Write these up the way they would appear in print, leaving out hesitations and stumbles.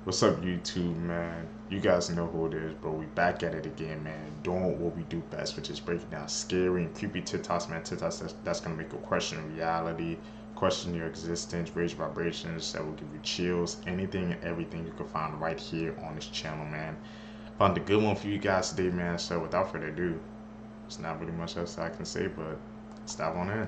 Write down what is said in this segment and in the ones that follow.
What's up, YouTube, man? You guys know who it is, bro. We back at it again, man. Doing what we do best, which is breaking down scary and creepy TikToks, man. TikToks that's gonna make you question reality, question your existence, raise vibrations that will give you chills, anything and everything you can find right here on this channel, man. Found a good one for you guys today, man. So without further ado, there's not really much else I can say, but let's dive on in.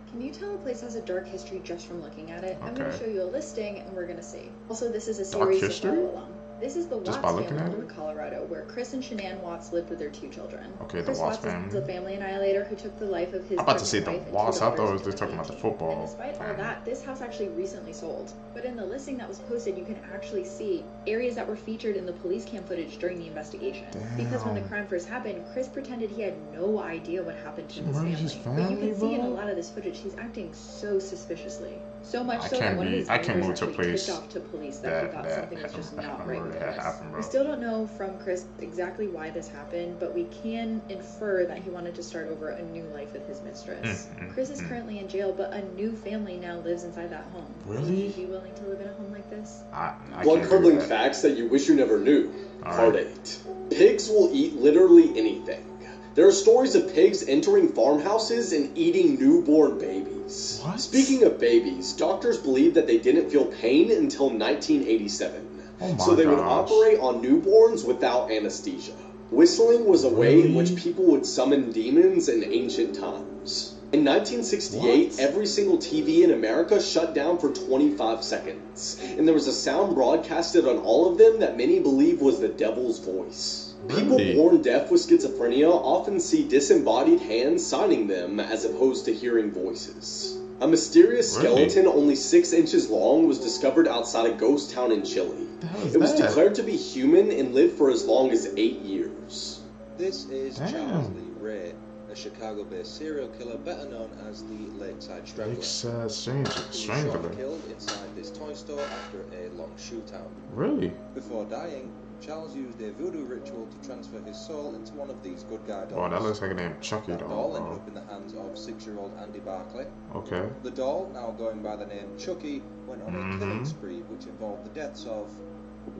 Can you tell a place has a dark history just from looking at it? Okay. I'm going to show you a listing and we're going to see. Also, this is a series to follow along. This is the Watts family in Colorado, where Chris and Shanann Watts lived with their 2 children. Okay, Chris the Watts Watts family. is the family annihilator who took the life of his I'm about to say the wife and 2 Watts. I thought daughters it was in talking about the 2018. football. And despite all that, this house actually recently sold. But in the listing that was posted, you can actually see areas that were featured in the police cam footage during the investigation. Damn. Because when the crime first happened, Chris pretended he had no idea what happened to his family. But you can see in a lot of this footage, he's acting so suspiciously. So much so that one of his neighbors actually tipped off to police that he thought something was just not right with this. We still don't know from Chris exactly why this happened, but we can infer that he wanted to start over a new life with his mistress. Chris is currently in jail, but a new family now lives inside that home. Really? Would you be willing to live in a home like this? Blood-curdling facts that you wish you never knew. Part 8. Pigs will eat literally anything. There are stories of pigs entering farmhouses and eating newborn babies. What? Speaking of babies, doctors believed that they didn't feel pain until 1987. So they would operate on newborns without anesthesia. Whistling was a way in which people would summon demons in ancient times. In 1968, every single TV in America shut down for 25 seconds, and there was a sound broadcasted on all of them that many believe was the devil's voice. People born deaf with schizophrenia often see disembodied hands signing them as opposed to hearing voices. A mysterious skeleton only 6 inches long was discovered outside a ghost town in Chile. It was declared to be human and lived for as long as 8 years. This is Charles Lee Ray, a Chicago-based serial killer better known as the Lakeside Strangler. Strangler. Killed inside this toy store after a long shootout. Really? Before dying, Charles used a voodoo ritual to transfer his soul into one of these good guy dolls. Oh, that looks like a name Chucky doll. That doll ended up in the hands of 6-year-old Andy Barkley. Okay. The doll, now going by the name Chucky, went on a killing spree which involved the deaths of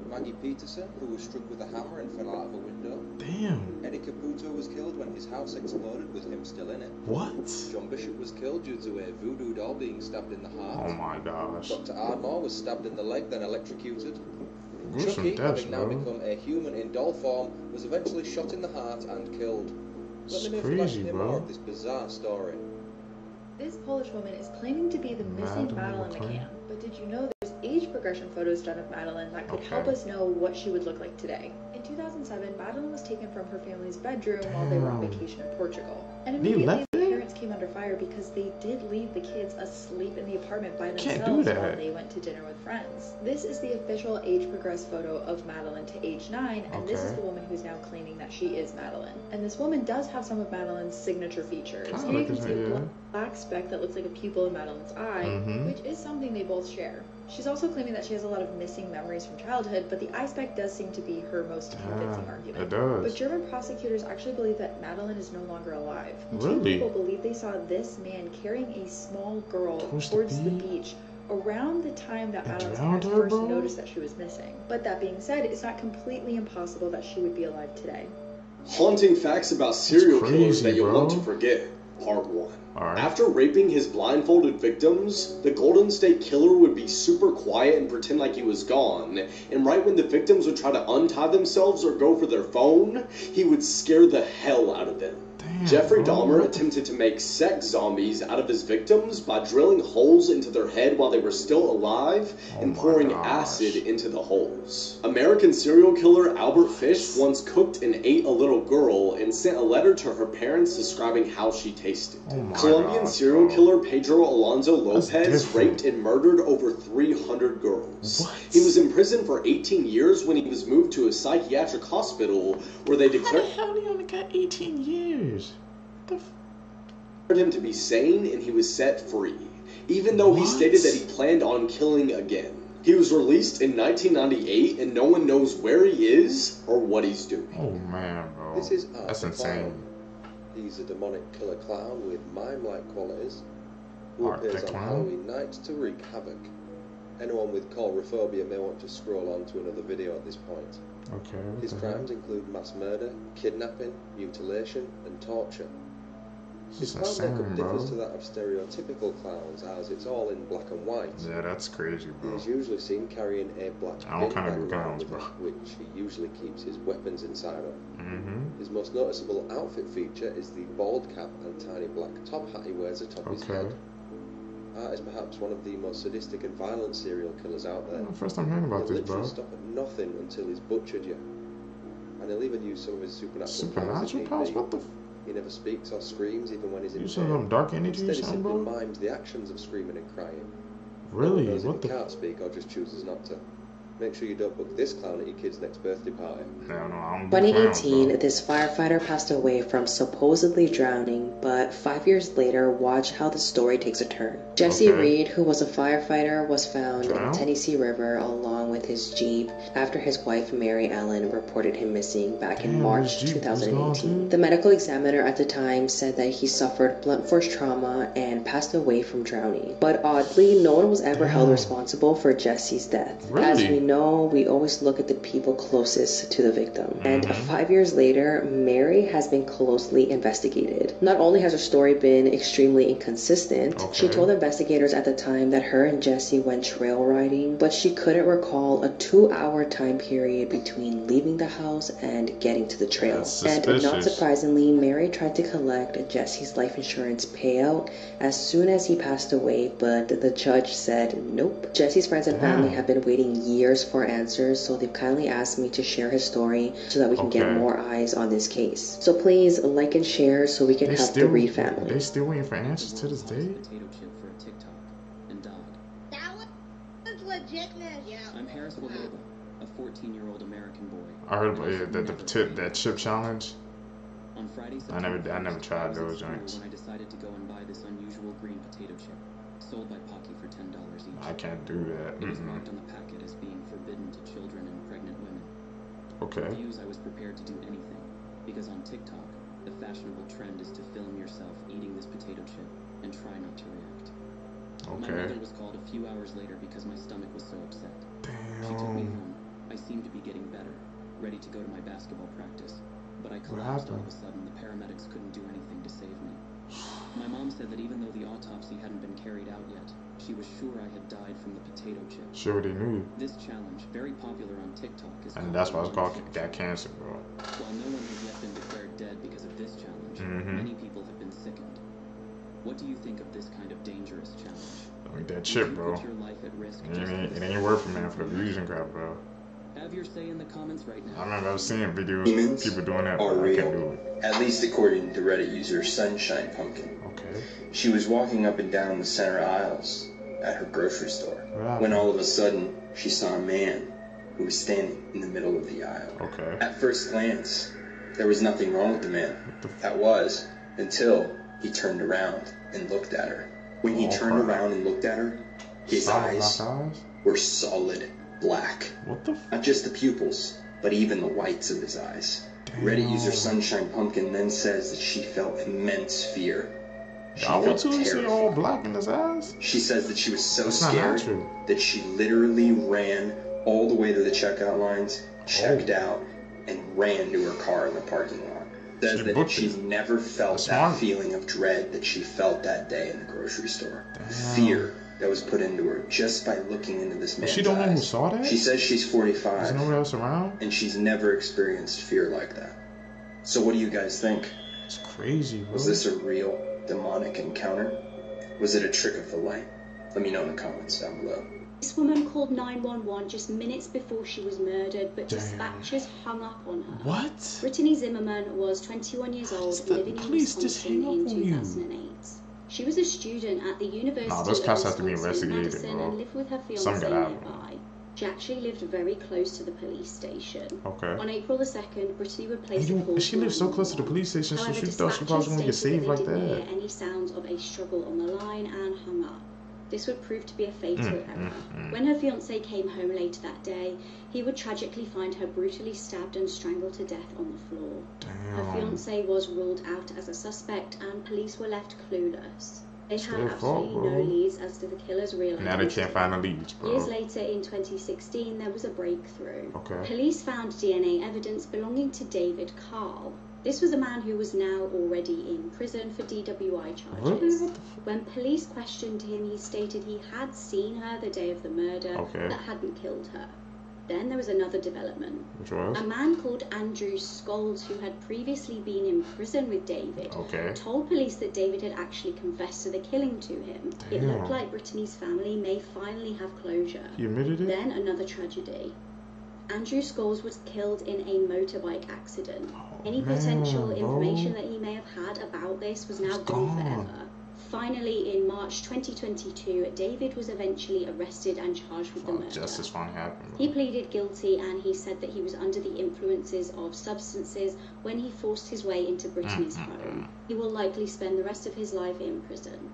Maggie Peterson, who was struck with a hammer and fell out of a window. Damn. Eddie Caputo was killed when his house exploded with him still in it. What? John Bishop was killed due to a voodoo doll being stabbed in the heart. Oh my gosh. Dr. Ardmore was stabbed in the leg, then electrocuted. Gruesome Chucky, deaths, having now become a human in doll form, was eventually shot in the heart and killed. Let me know if you'd like to hear more of this bizarre story. This Polish woman is claiming to be the missing Madeline McCann, but did you know there's age progression photos done of Madeline that could help us know what she would look like today? In 2007, Madeline was taken from her family's bedroom while they were on vacation in Portugal. And immediately the parents came under fire because they did leave the kids asleep in the apartment by themselves while they went to dinner with friends. This is the official age progressed photo of Madeline to age 9, and this is the woman who's now claiming that she is Madeline. And this woman does have some of Madeline's signature features. Here you can see a black speck that looks like a pupil in Madeline's eye, which is something they both share. She's also claiming that she has a lot of missing memories from childhood, but the eye speck does seem to be her most convincing argument. It does. But German prosecutors actually believe that Madeline is no longer alive. Really? 2 people believe they saw this man carrying a small girl towards the beach around the time that Madeline's parents first noticed that she was missing. But that being said, it's not completely impossible that she would be alive today. Haunting facts about serial killers that you'll want to forget. Part 1. After raping his blindfolded victims, the Golden State Killer would be super quiet and pretend like he was gone, and right when the victims would try to untie themselves or go for their phone, he would scare the hell out of them. Jeffrey Dahmer attempted to make sex zombies out of his victims by drilling holes into their head while they were still alive and pouring acid into the holes. American serial killer Albert Fish once cooked and ate a little girl and sent a letter to her parents describing how she tasted. Colombian serial killer Pedro Alonso Lopez raped and murdered over 300 girls. He was in prison for 18 years when he was moved to a psychiatric hospital where they declared he only got 18 years? him to be sane, and he was set free, even though he stated that he planned on killing again. He was released in 1998, and no one knows where he is or what he's doing. Oh man, bro. This is that's insane. He's a demonic killer clown with mime-like qualities who appears on Halloween night to wreak havoc. Anyone with coulrophobia may want to scroll on to another video at this point. Okay. His crimes include mass murder, kidnapping, mutilation, and torture. His clown makeup differs to that of stereotypical clowns, as it's all in black and white. Yeah, that's crazy, bro. He is usually seen carrying a black bin bag around with him, which he usually keeps his weapons inside of. His most noticeable outfit feature is the bald cap and tiny black top hat he wears atop his head. Art is perhaps one of the most sadistic and violent serial killers out there. First time hearing about this, bro. He'll stop at nothing until he's butchered you. And he'll even use some of his supernatural powers. What the He never speaks or screams even when he's in pain. You saw some dark energy Instead, or something, bro? he simply mimes the actions of screaming and crying. Really? No one knows What if the? he can't speak or just chooses not to. Make sure you don't book this clown at your kid's next birthday party. No, I don't 2018, this firefighter passed away from supposedly drowning, but 5 years later, watch how the story takes a turn. Jesse Reed, who was a firefighter, was found in the Tennessee River along with his Jeep after his wife Mary Ellen reported him missing back in March 2018. The medical examiner at the time said that he suffered blunt force trauma and passed away from drowning. But oddly, no one was ever held responsible for Jesse's death. Really? As we know, we always look at the people closest to the victim. And 5 years later, Mary has been closely investigated. Not only has her story been extremely inconsistent, she told investigators at the time that her and Jesse went trail riding, but she couldn't recall a 2-hour time period between leaving the house and getting to the trail. And not surprisingly, Mary tried to collect Jesse's life insurance payout as soon as he passed away, but the judge said nope. Jesse's friends and family have been waiting years for answers, so they've kindly asked me to share his story so that we can get more eyes on this case. So please like and share so we can help the Reed family. They still waiting for answers to this day? Potato chip for a TikTok and died. That was legitness. Yeah. I'm Harris Waloba, a 14-year-old American boy. I heard about that chip challenge. On Friday, I never tried those joints. When I decided to go and buy this unusual green potato chip, sold by Pocky for $10 each. I can't do that. It was marked on the packet as being forbidden to children and pregnant women. Okay. For views, I was prepared to do anything, because on TikTok, the fashionable trend is to film yourself eating this potato chip and try not to react. My mother was called a few hours later because my stomach was so upset. She took me home. I seemed to be getting better, ready to go to my basketball practice. But I collapsed all of a sudden. The paramedics couldn't do anything to save me. My mom said that even though the autopsy hadn't been carried out yet, she was sure I had died from the potato chip. Sure they knew. This challenge, very popular on TikTok, is and that's why it's called that cancer, bro. While no one has yet been declared dead because of this challenge, many people have been sickened. What do you think of this kind of dangerous challenge? Don't eat that chip, bro. Put your life at risk it ain't worth it, man, for the views and crap, bro. Have your say in the comments right now. I remember seeing videos, people doing that, but I can't do it. At least according to Reddit user Sunshine Pumpkin. Okay. She was walking up and down the center aisles at her grocery store when all of a sudden she saw a man who was standing in the middle of the aisle. Okay. At first glance, there was nothing wrong with the man. That was until he turned around and looked at her. When he turned around and looked at her, his eyes were solid black. What the Not just the pupils, but even the whites of his eyes. Reddit user Sunshine Pumpkin then says that she felt immense fear. She felt terrified. All black in his eyes? She says that she was so scared that she literally ran all the way to the checkout lines, checked out, and ran to her car in the parking lot. Says that she's never felt that feeling of dread that she felt that day in the grocery store. Fear that was put into her just by looking into this man's eyes. She don't know who saw that? She says she's 45. There's nobody else around? And she's never experienced fear like that. So what do you guys think? It's crazy, bro. Was this a real demonic encounter? Was it a trick of the light? Let me know in the comments down below. This woman called 911 just minutes before she was murdered, but dispatchers hung up on her. What? Brittany Zimmerman was 21 years old, living in Wisconsin in 2008. She was a student at the University of Wisconsin-Madison and lived with her fiancé nearby. She actually lived very close to the police station. Okay. On April the 2nd, Brittany would place a call. She lived so close to the police station, so she thought she probably was going to get saved like that. They didn't hear any sounds of a struggle on the line and hung up. This would prove to be a fatal error. When her fiancé came home later that day, he would tragically find her brutally stabbed and strangled to death on the floor. Her fiancé was ruled out as a suspect and police were left clueless. They had absolutely no leads as to the killer's real identity. Now they can't find the leads, bro. Years later, in 2016, there was a breakthrough. Okay. Police found DNA evidence belonging to David Carl. This was a man who was now already in prison for DWI charges. Really? When police questioned him, he stated he had seen her the day of the murder, but hadn't killed her. Then there was another development. Which was? A man called Andrew Scholes, who had previously been in prison with David, told police that David had actually confessed to the killing to him. Damn. It looked like Brittany's family may finally have closure. He admitted it? Then another tragedy. Andrew Scholes was killed in a motorbike accident. Any potential information that he may have had about this was now gone forever. Finally, in March 2022, David was eventually arrested and charged with the murder. Justice finally happened. He pleaded guilty, and he said that he was under the influences of substances when he forced his way into Brittany's home. He will likely spend the rest of his life in prison.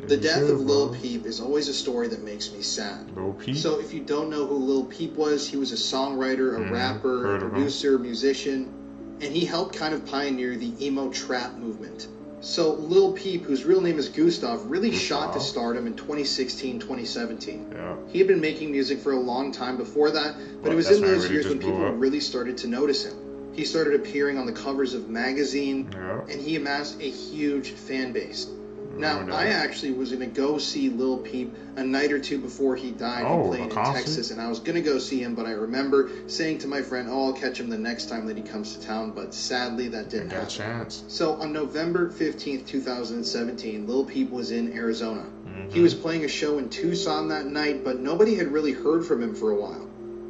The death of Lil Peep is always a story that makes me sad. Lil Peep? So if you don't know who Lil Peep was, he was a songwriter, a rapper, a producer, musician, and he helped kind of pioneer the emo trap movement. So Lil Peep, whose real name is Gustav, really shot to stardom in 2016-2017. Yeah. He had been making music for a long time before that, but it was in those years when people really started to notice him. He started appearing on the covers of magazine, and he amassed a huge fan base. Now, I actually was going to go see Lil Peep a night or two before he died. He played in Texas, and I was going to go see him, but I remember saying to my friend, I'll catch him the next time that he comes to town, but sadly that didn't happen. So on November 15th, 2017, Lil Peep was in Arizona. He was playing a show in Tucson that night, but nobody had really heard from him for a while.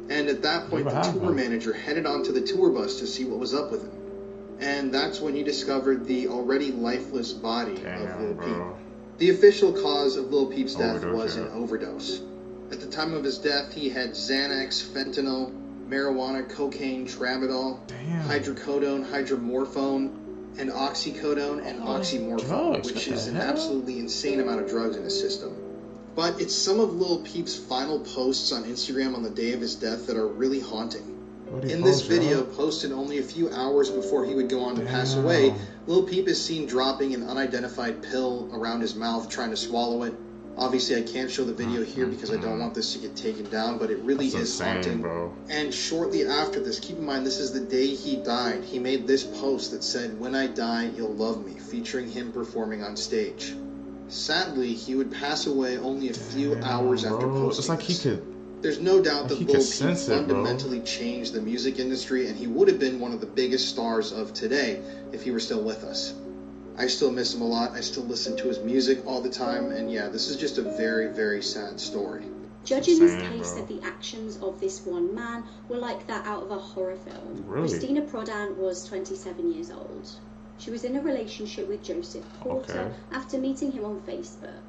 And at that point, the tour manager headed onto the tour bus to see what was up with him. And that's when he discovered the already lifeless body of Lil Peep. The official cause of Lil Peep's death was an overdose. At the time of his death, he had Xanax, fentanyl, marijuana, cocaine, tramadol, hydrocodone, hydromorphone, and oxycodone and oxymorphone, which is an absolutely insane amount of drugs in his system. But it's some of Lil Peep's final posts on Instagram on the day of his death that are really haunting. In this video, posted only a few hours before he would go on to pass away, Lil Peep is seen dropping an unidentified pill around his mouth, trying to swallow it. Obviously, I can't show the video here because I don't want this to get taken down, but it really is haunting. And shortly after this, keep in mind, this is the day he died. He made this post that said, "When I die, you'll love me," featuring him performing on stage. Sadly, he would pass away only a few hours after posting It's like he could... There's no doubt that Lil Peep fundamentally changed the music industry, and he would have been one of the biggest stars of today if he were still with us. I still miss him a lot. I still listen to his music all the time, and yeah, this is just a very, very sad story. Judging this case said the actions of this one man were like that out of a horror film. Christina Prodan was 27 years old. She was in a relationship with Joseph Porter after meeting him on Facebook.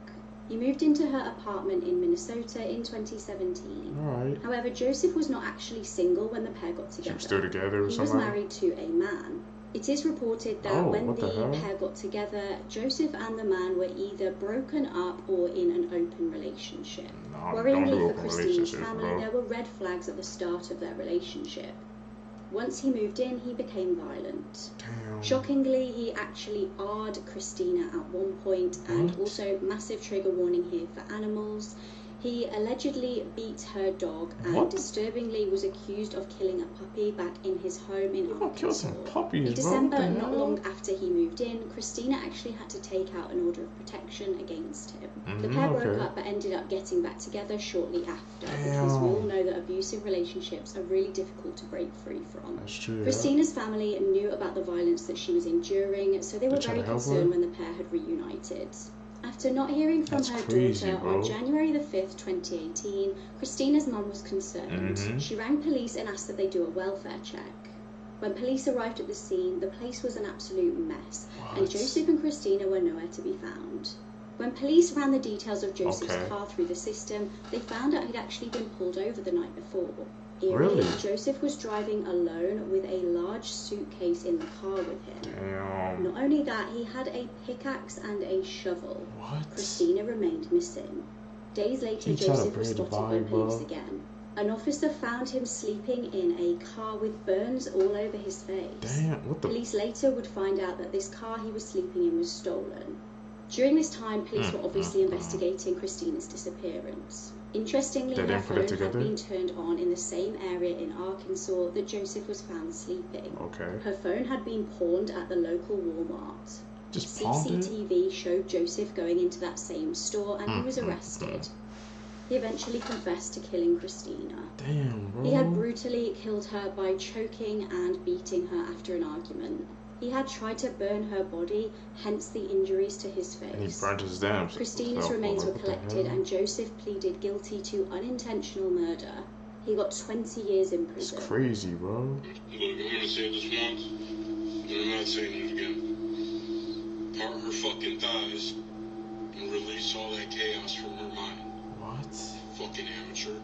He moved into her apartment in Minnesota in 2017. However, Joseph was not actually single when the pair got together. He was married to a man. It is reported that when the pair got together, Joseph and the man were either broken up or in an open relationship. Worryingly for Christina's family, there were red flags at the start of their relationship. Once he moved in, he became violent. Shockingly, he actually AR'd Christina at one point, and also massive trigger warning here for animals. He allegedly beat her dog and disturbingly was accused of killing a puppy back in his home in Arkansas. In December, not long after he moved in, Christina actually had to take out an order of protection against him. The pair broke up but ended up getting back together shortly after, because we all know that abusive relationships are really difficult to break free from. That's true, Christina's family knew about the violence that she was enduring, so they were very concerned when the pair had reunited. After not hearing from her daughter on January the 5th, 2018, Christina's mum was concerned. She rang police and asked that they do a welfare check. When police arrived at the scene, the place was an absolute mess, and Joseph and Christina were nowhere to be found. When police ran the details of Joseph's car through the system, they found out he'd actually been pulled over the night before. Eerily, Joseph was driving alone with a large suitcase in the car with him. Not only that, he had a pickaxe and a shovel. Christina remained missing. Days later, Joseph was spotted by police again. An officer found him sleeping in a car with burns all over his face. Police later would find out that this car he was sleeping in was stolen. During this time, police were obviously investigating Christina's disappearance. Interestingly, her phone had been turned on in the same area in Arkansas that Joseph was found sleeping. Her phone had been pawned at the local Walmart. CCTV showed Joseph going into that same store and he was arrested. He eventually confessed to killing Christina. Damn, bro. He had brutally killed her by choking and beating her after an argument. He had tried to burn her body, hence the injuries to his face. And he burned his damn. Christina's remains were collected and Joseph pleaded guilty to unintentional murder. He got 20 years in prison. It's crazy, bro. Look, I'm gonna say this once, and I'm not saying it again. Part her fucking thighs and release all that chaos from her mind. What? Fucking amateur.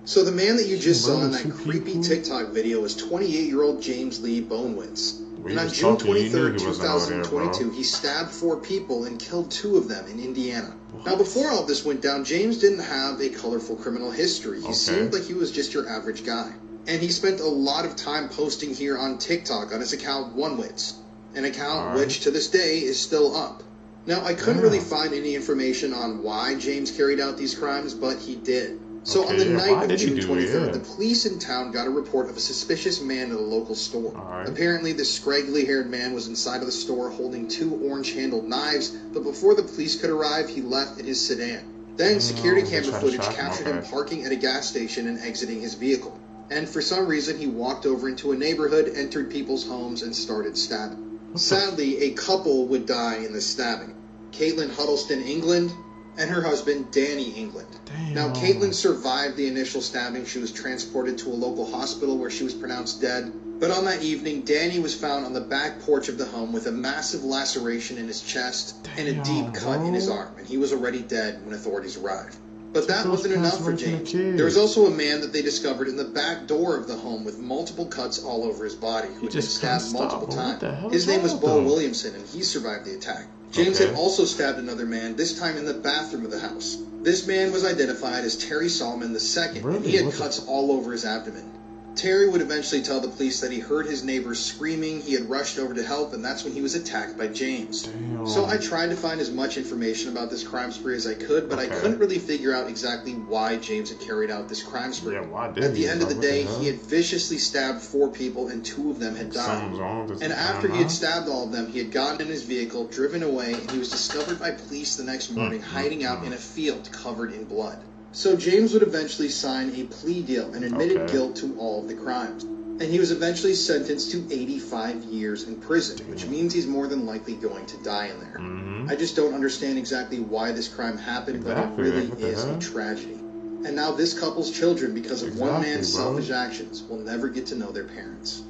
So the man that you just saw in that creepy TikTok video is 28-year-old James Lee Bonewitz. And on June 23rd, 2022, he stabbed 4 people and killed 2 of them in Indiana. What? Now, before all this went down, James didn't have a colorful criminal history. He seemed like he was just your average guy. And he spent a lot of time posting here on TikTok on his account, Onewitz, an account which to this day is still up. Now, I couldn't really find any information on why James carried out these crimes, but he did. So on the night of June 23rd, the police in town got a report of a suspicious man at a local store. Apparently, this scraggly-haired man was inside of the store holding 2 orange-handled knives, but before the police could arrive, he left in his sedan. Then, security camera footage captured him parking at a gas station and exiting his vehicle. And for some reason, he walked over into a neighborhood, entered people's homes, and started stabbing. Sadly, a couple would die in the stabbing. Caitlin Huddleston England and her husband, Danny England. Now, Caitlin survived the initial stabbing. She was transported to a local hospital where she was pronounced dead. But on that evening, Danny was found on the back porch of the home with a massive laceration in his chest and a deep cut in his arm, and he was already dead when authorities arrived. But that wasn't enough for James. There was also a man that they discovered in the back door of the home with multiple cuts all over his body, who had been stabbed multiple times. His name was Bo Williamson, and he survived the attack. James had also stabbed another man, this time in the bathroom of the house. This man was identified as Terry Solomon II, and he had cuts all over his abdomen. Terry would eventually tell the police that he heard his neighbors screaming, he had rushed over to help, and that's when he was attacked by James. So I tried to find as much information about this crime spree as I could, but I couldn't really figure out exactly why James had carried out this crime spree. At the end of the day, he had viciously stabbed 4 people, and 2 of them had died. And after he had stabbed all of them, he had gotten in his vehicle, driven away, and he was discovered by police the next morning hiding out in a field covered in blood. So James would eventually sign a plea deal and admitted guilt to all of the crimes. And he was eventually sentenced to 85 years in prison, which means he's more than likely going to die in there. I just don't understand exactly why this crime happened, but it really is a tragedy. And now this couple's children, because of one man's selfish actions, will never get to know their parents.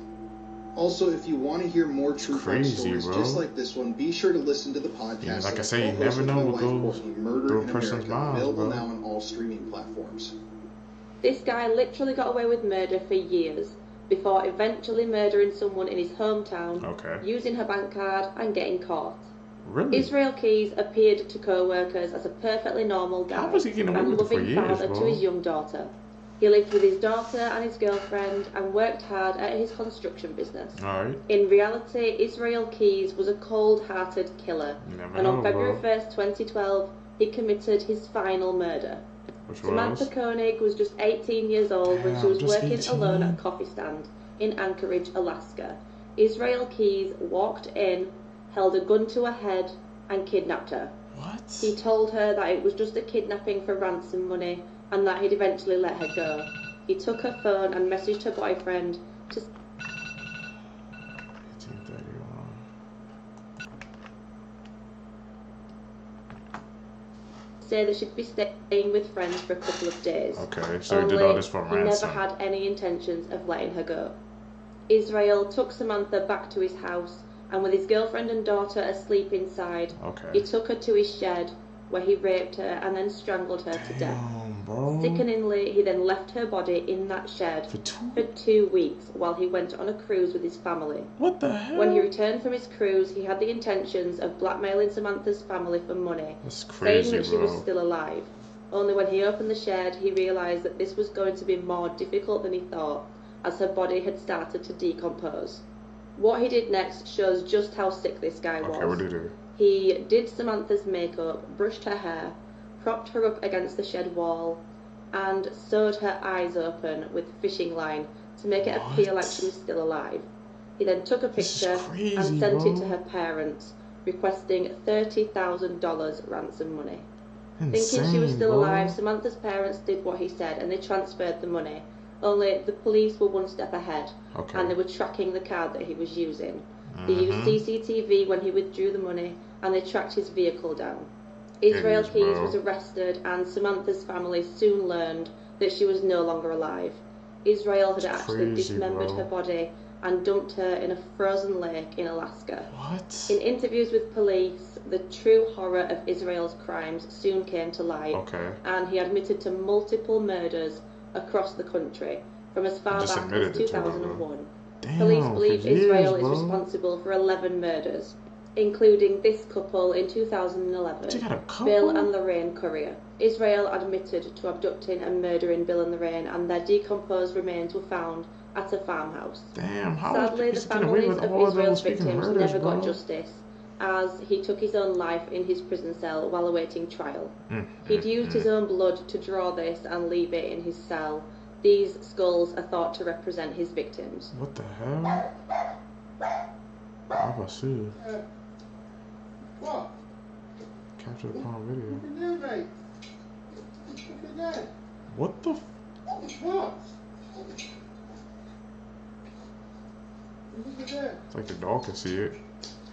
Also, if you want to hear more true crime stories just like this one, be sure to listen to the podcast. Like I say, you never know what goes through a person's mind, available now on all streaming platforms. This guy literally got away with murder for years, before eventually murdering someone in his hometown, using her bank card and getting caught. Really? Israel Keys appeared to co-workers as a perfectly normal guy and loving father to his young daughter. He lived with his daughter and his girlfriend and worked hard at his construction business. In reality, Israel Keys was a cold-hearted killer, and on February 1st, 2012, he committed his final murder. Samantha Koenig was just 18 years old when she was working alone at a coffee stand in Anchorage, Alaska. Israel Keys walked in, held a gun to her head, and kidnapped her. He told her that it was just a kidnapping for ransom money, and that he'd eventually let her go. He took her phone and messaged her boyfriend to say that she'd be staying with friends for a couple of days. So he did all this for ransom. He never had any intentions of letting her go. Israel took Samantha back to his house, and with his girlfriend and daughter asleep inside, he took her to his shed, where he raped her and then strangled her to death. Sickeningly, he then left her body in that shed for 2 weeks while he went on a cruise with his family. What the hell? When he returned from his cruise, he had the intentions of blackmailing Samantha's family for money, saying that she was still alive. Only when he opened the shed, he realised that this was going to be more difficult than he thought, as her body had started to decompose. What he did next shows just how sick this guy was. What did he do? He did Samantha's makeup, brushed her hair, propped her up against the shed wall, and sewed her eyes open with fishing line to make it appear like she was still alive. He then took a picture and sent it to her parents, requesting $30,000 ransom money. Thinking she was still alive, Samantha's parents did what he said and they transferred the money. Only the police were one step ahead, and they were tracking the car that he was using. They used CCTV when he withdrew the money, and they tracked his vehicle down. Israel Keyes was arrested, and Samantha's family soon learned that she was no longer alive. Israel had actually dismembered her body and dumped her in a frozen lake in Alaska. In interviews with police, the true horror of Israel's crimes soon came to light, and he admitted to multiple murders across the country from as far back as 2001. Police believe Israel is responsible for 11 murders, including this couple in 2011, Bill and Lorraine Currier. Israel admitted to abducting and murdering Bill and Lorraine, and their decomposed remains were found at a farmhouse. Sadly, the families of Israel's victims never got justice, as he took his own life in his prison cell while awaiting trial. He'd used his own blood to draw this and leave it in his cell. These skulls are thought to represent his victims. What the hell? I see. What? Captured upon video. Look at that, mate. Look at that. What the? What? Look at that. It's like the dog can see it.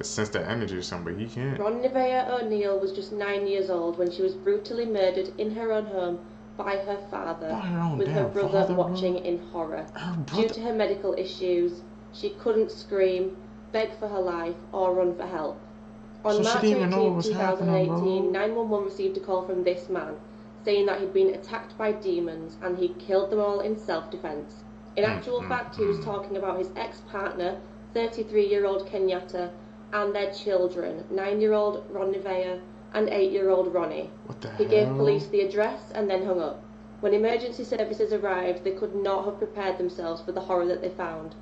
It sense the energy or something, but he can't. Ron Nevaeh O'Neill was just 9 years old when she was brutally murdered in her own home by her father, with her brother watching in horror. Due to her medical issues, she couldn't scream, beg for her life, or run for help. On March 18, 2018, 911 received a call from this man, saying that he'd been attacked by demons and he killed them all in self-defense. In actual fact, he was talking about his ex-partner, 33-year-old Kenyatta, and their children, 9-year-old Ron Nevaeh and 8-year-old Ronnie. He gave police the address and then hung up. When emergency services arrived, they could not have prepared themselves for the horror that they found.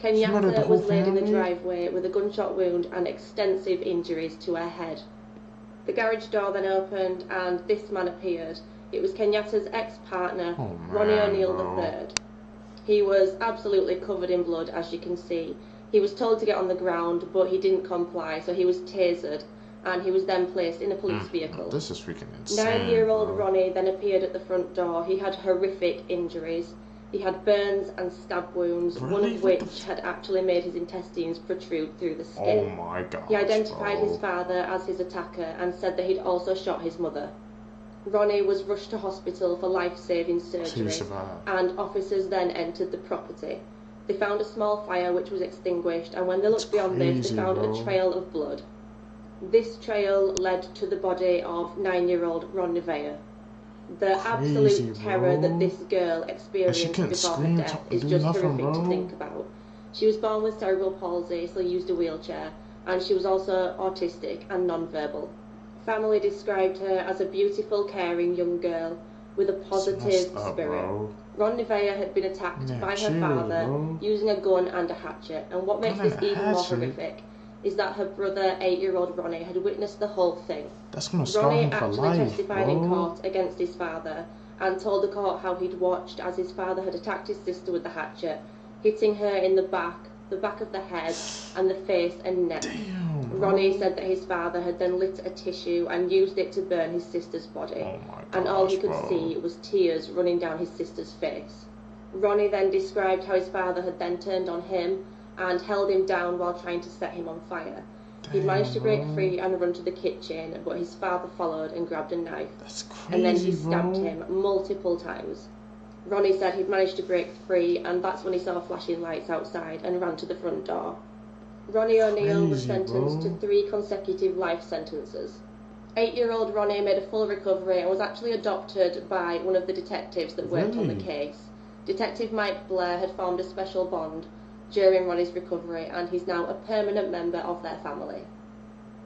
Kenyatta was laid in the driveway with a gunshot wound and extensive injuries to her head. The garage door then opened and this man appeared. It was Kenyatta's ex-partner, Ronnie O'Neill III. He was absolutely covered in blood, as you can see. He was told to get on the ground, but he didn't comply, so he was tasered, and he was then placed in a police vehicle. This is freaking insane. 9-year-old Ronnie then appeared at the front door. He had horrific injuries. He had burns and stab wounds, one of which had actually made his intestines protrude through the skin. Oh my god. He identified his father as his attacker and said that he'd also shot his mother. Ronnie was rushed to hospital for life-saving surgery, and officers then entered the property. They found a small fire which was extinguished, and when they looked beyond this, they found a trail of blood. This trail led to the body of 9-year-old Ron Nevaeh. The absolute terror that this girl experienced before her death is just horrific to think about. She was born with cerebral palsy, so used a wheelchair, and she was also autistic and non-verbal. Family described her as a beautiful, caring young girl with a positive spirit. Ron Nevaeh had been attacked by her father using a gun and a hatchet, and what makes this even more horrific is that her brother, 8-year-old Ronnie, had witnessed the whole thing. Ronnie actually testified in court against his father and told the court how he'd watched as his father had attacked his sister with the hatchet, hitting her in the back of the head and the face and neck. Ronnie said that his father had then lit a tissue and used it to burn his sister's body, and all he could see was tears running down his sister's face. Ronnie then described how his father had then turned on him and held him down while trying to set him on fire. He'd managed to break free and run to the kitchen, but his father followed and grabbed a knife. And then he stabbed him multiple times. Ronnie said he'd managed to break free, and that's when he saw flashing lights outside and ran to the front door. Ronnie O'Neill was sentenced to 3 consecutive life sentences. 8-year-old Ronnie made a full recovery and was actually adopted by one of the detectives that worked on the case. Detective Mike Blair had formed a special bond during Ronnie's recovery, and he's now a permanent member of their family.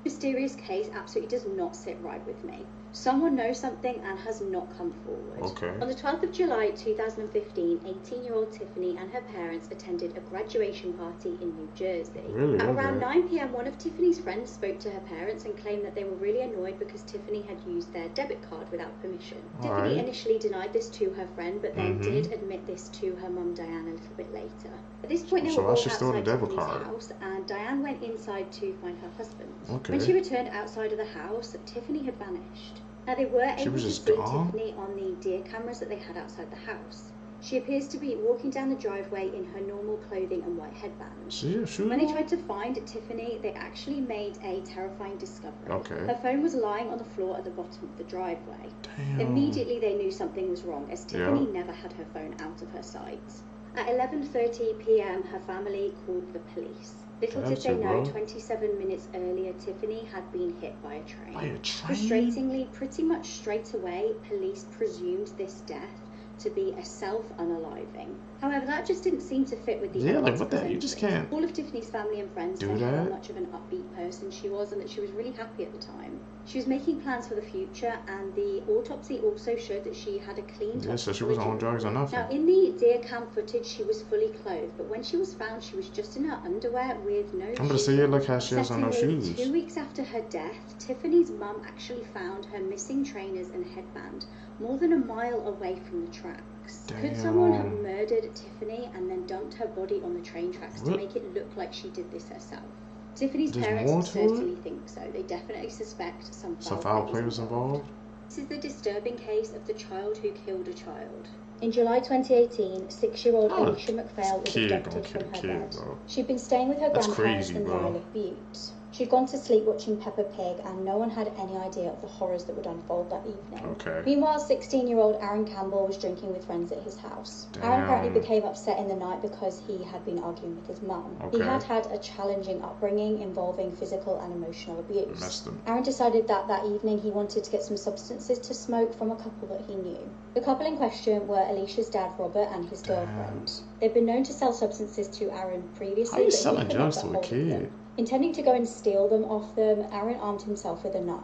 Mysterious case absolutely does not sit right with me. Someone knows something and has not come forward. Okay. On the 12th of July 2015, 18-year-old Tiffany and her parents attended a graduation party in New Jersey. Really? At around 9 p.m, one of Tiffany's friends spoke to her parents and claimed that they were really annoyed because Tiffany had used their debit card without permission. Tiffany initially denied this to her friend, but then did admit this to her mum Diane a little bit later. At this point, they were all outside Tiffany's house, and Diane went inside to find her husband. Okay. When she returned outside of the house, Tiffany had vanished. Now, they were able to see Tiffany on the deer cameras that they had outside the house. She appears to be walking down the driveway in her normal clothing and white headband. When they tried to find Tiffany, they actually made a terrifying discovery. Okay. Her phone was lying on the floor at the bottom of the driveway. Damn. Immediately, they knew something was wrong, as Tiffany never had her phone out of her sight. At 11:30 p.m, her family called the police. Little did they know, 27 minutes earlier, Tiffany had been hit by a train. By a train? Frustratingly, pretty much straight away, police presumed this death to be a self-unaliving. However, that just didn't seem to fit with the you just can't. All of Tiffany's family and friends said how much of an upbeat person she was and that she was really happy at the time. She was making plans for the future, and the autopsy also showed that she had a clean so she wasn't on drugs or nothing. Now, in the deer cam footage, she was fully clothed, but when she was found, she was just in her underwear with no shoes. I'm gonna say, look how she has on no shoes. 2 weeks after her death, Tiffany's mum actually found her missing trainers and headband more than a mile away from the tracks. Damn. Could someone have murdered Tiffany and then dumped her body on the train tracks to make it look like she did this herself? Tiffany's parents certainly think so. They definitely suspect some foul play was involved. This is the disturbing case of the child who killed a child. In July 2018, 6-year-old Alicia McPhail was abducted from her bed. She'd been staying with her grandparents in the Isle of Butte. She'd gone to sleep watching Peppa Pig, and no one had any idea of the horrors that would unfold that evening. Okay. Meanwhile, 16-year-old Aaron Campbell was drinking with friends at his house. Damn. Aaron apparently became upset in the night because he had been arguing with his mum. Okay. He had had a challenging upbringing involving physical and emotional abuse. Messed him. Aaron decided that evening he wanted to get some substances to smoke from a couple that he knew. The couple in question were Alicia's dad, Robert, and his girlfriend. They'd been known to sell substances to Aaron previously. How are you selling drugs to a kid? Intending to go and steal them off them, Aaron armed himself with a knife.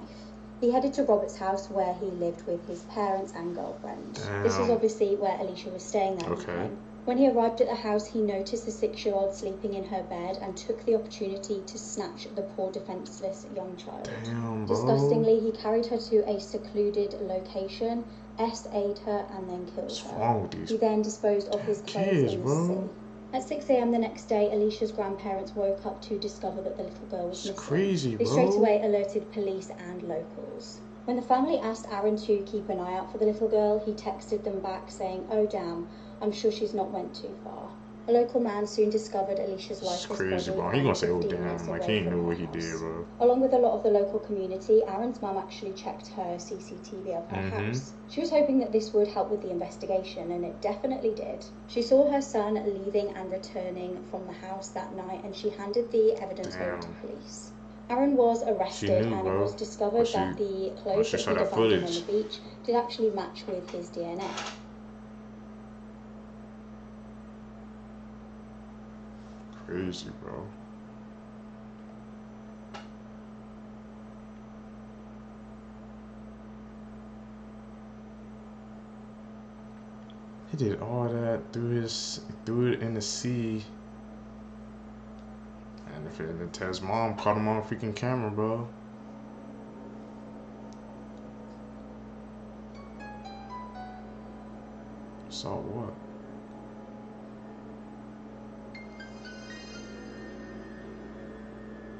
He headed to Robert's house where he lived with his parents and girlfriend. Damn. This was obviously where Alicia was staying that evening. When he arrived at the house, he noticed the 6-year-old sleeping in her bed and took the opportunity to snatch the poor defenseless young child. Damn, bro. Disgustingly, he carried her to a secluded location, essayed her, and then killed her. What's wrong with these He then disposed of his clothes in the sea. At 6 a.m. the next day, Alicia's grandparents woke up to discover that the little girl was missing. Crazy, bro. They straight away alerted police and locals. When the family asked Aaron to keep an eye out for the little girl, he texted them back saying, "Oh damn, I'm sure she's not went too far." A local man soon discovered Alicia's lifeless body. Crazy, bro. He gonna say, "Oh damn," like he knew what he did, bro. Along with a lot of the local community, Aaron's mum actually checked her CCTV of her house. She was hoping that this would help with the investigation, and it definitely did. She saw her son leaving and returning from the house that night, and she handed the evidence over to police. Aaron was arrested, and it was discovered that the clothes that he'd abandoned on the beach did actually match with his DNA. Crazy, bro. He did all that, threw it in the sea. And if it tells mom, caught him on a freaking camera, bro. Saw what?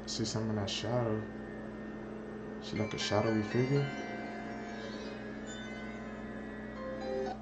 See something in that shadow. She like a shadowy figure.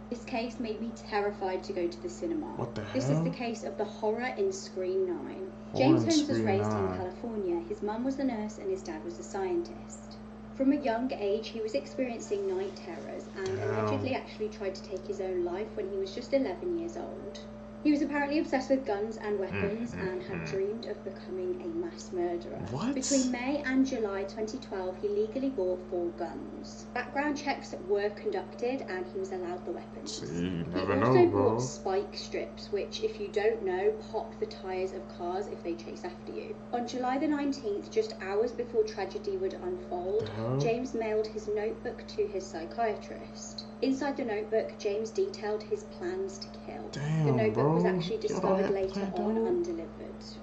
This case made me terrified to go to the cinema. What the hell? This is the case of the horror in Screen 9. James Holmes was raised in California. His mum was a nurse and his dad was a scientist. From a young age, he was experiencing night terrors and allegedly actually tried to take his own life when he was just 11 years old. He was apparently obsessed with guns and weapons and had dreamed of becoming a mass murderer. What? Between May and July 2012, he legally bought 4 guns. Background checks were conducted and he was allowed the weapons. See, you he never also know, bought bro. spike strips, which, if you don't know, pop the tyres of cars if they chase after you. On July the 19th, just hours before tragedy would unfold, James mailed his notebook to his psychiatrist. Inside the notebook, James detailed his plans to kill. Damn, the notebook was bro. actually discovered later on undelivered.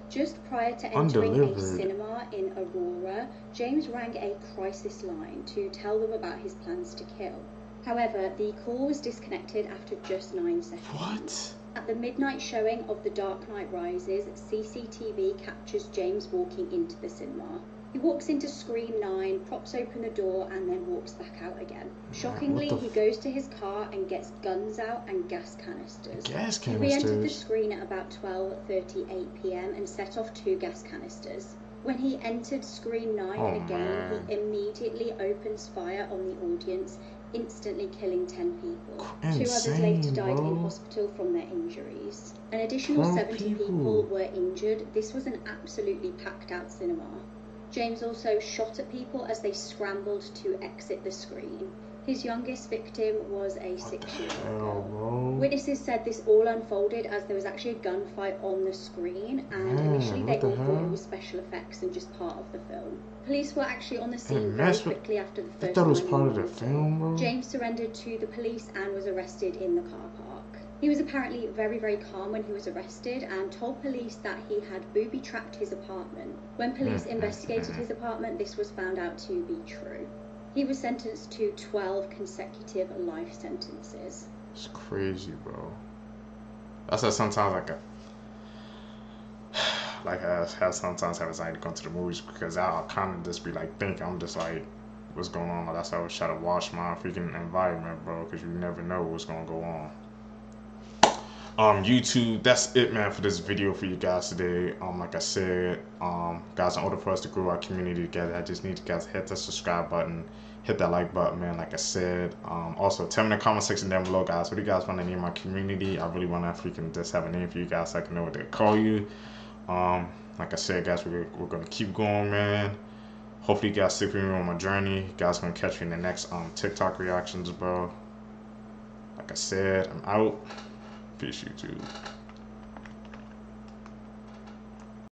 Just prior to entering a cinema in Aurora, James rang a crisis line to tell them about his plans to kill. However, the call was disconnected after just 9 seconds. What? At the midnight showing of The Dark Knight Rises, CCTV captures James walking into the cinema. He walks into screen 9, props open the door, and then walks back out again. Shockingly, he goes to his car and gets guns out and gas canisters. Gas canisters? He re-entered the screen at about 12:38 p.m. and set off 2 gas canisters. When he entered screen 9 again, he immediately opens fire on the audience, instantly killing 10 people. Insane, 2 others later died bro. in hospital from their injuries. An additional 70 people were injured. This was an absolutely packed out cinema. James also shot at people as they scrambled to exit the screen. His youngest victim was a 6-year-old girl. Witnesses said this all unfolded as there was actually a gunfight on the screen, and initially they all thought it was special effects and just part of the film. Police were actually on the scene very quickly after the first 911 call. I thought it was part of the film, bro. James surrendered to the police and was arrested in the car park. He was apparently very, very calm when he was arrested and told police that he had booby-trapped his apartment. When police investigated his apartment, this was found out to be true. He was sentenced to 12 consecutive life sentences. It's crazy, bro. That's how sometimes I sometimes have anxiety going to the movies because I'll kind of just be like thinking, I'm just like, what's going on? Like, that's how I try to watch my freaking environment, bro, because you never know what's going to go on. YouTube, that's it, man, for this video for you guys today. Like I said, guys, in order for us to grow our community together, I just need you guys to hit the subscribe button, hit that like button, man. Like I said, also tell me in the comment section down below, guys, what do you guys want to name my community? I really want to freaking just have a name for you guys so I can know what to call you. Like I said, guys, we're gonna keep going, man. Hopefully you guys stick with me on my journey. You guys gonna catch me in the next TikTok reactions, bro. Like I said, I'm out. Peace, YouTube.